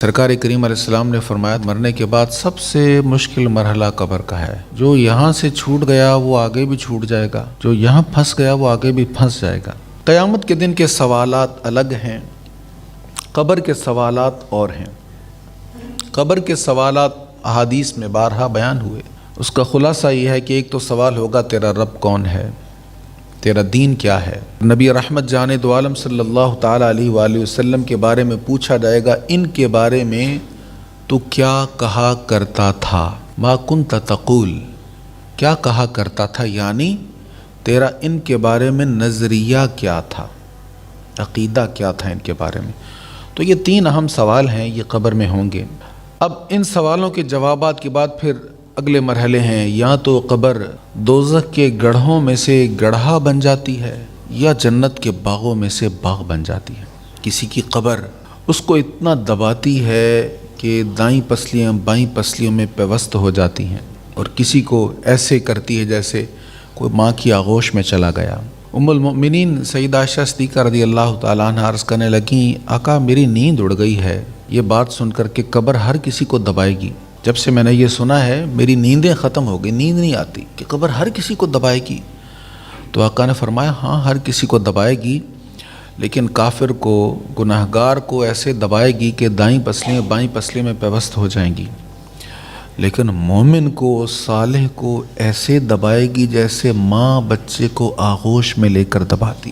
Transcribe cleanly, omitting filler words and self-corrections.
سرکار کریم علیہ السلام نے فرمایا مرنے کے بعد سب سے مشکل مرحلہ قبر کا ہے۔ جو یہاں سے چھوٹ گیا وہ آگے بھی چھوٹ جائے گا، جو یہاں پھنس گیا وہ آگے بھی پھنس جائے گا۔ قیامت کے دن کے سوالات الگ ہیں، قبر کے سوالات اور ہیں۔ قبر کے سوالات احادیث میں بارہا بیان ہوئے۔ اس کا خلاصہ یہ ہے کہ ایک تو سوال ہوگا تیرا رب کون ہے، تیرا دین کیا ہے۔ نبی رحمت جان دو عالم صلی اللہ تعالیٰ علیہ وآلہ وسلم کے بارے میں پوچھا جائے گا، ان کے بارے میں تو کیا کہا کرتا تھا؟ ما کنت تقول، کیا کہا کرتا تھا، یعنی تیرا ان کے بارے میں نظریہ کیا تھا، عقیدہ کیا تھا ان کے بارے میں۔ تو یہ تین اہم سوال ہیں، یہ قبر میں ہوں گے۔ اب ان سوالوں کے جوابات کے بعد پھر اگلے مرحلے ہیں، یا تو قبر دوزخ کے گڑھوں میں سے گڑھا بن جاتی ہے یا جنت کے باغوں میں سے باغ بن جاتی ہے۔ کسی کی قبر اس کو اتنا دباتی ہے کہ دائیں پسلیاں بائیں پسلیوں میں پیوست ہو جاتی ہیں، اور کسی کو ایسے کرتی ہے جیسے کوئی ماں کی آغوش میں چلا گیا۔ ام المؤمنین سیدہ عائشہ صدیقہ رضی اللہ تعالیٰ عنہا عرض کرنے لگیں، آقا میری نیند اڑ گئی ہے یہ بات سن کر کہ قبر ہر کسی کو دبائے گی۔ جب سے میں نے یہ سنا ہے میری نیندیں ختم ہو گئی، نیند نہیں آتی کہ قبر ہر کسی کو دبائے گی۔ تو آقا نے فرمایا ہاں ہر کسی کو دبائے گی، لیکن کافر کو، گناہگار کو ایسے دبائے گی کہ دائیں پسلیاں بائیں پسلیوں میں پیوست ہو جائیں گی، لیکن مومن کو، صالح کو ایسے دبائے گی جیسے ماں بچے کو آغوش میں لے کر دباتی۔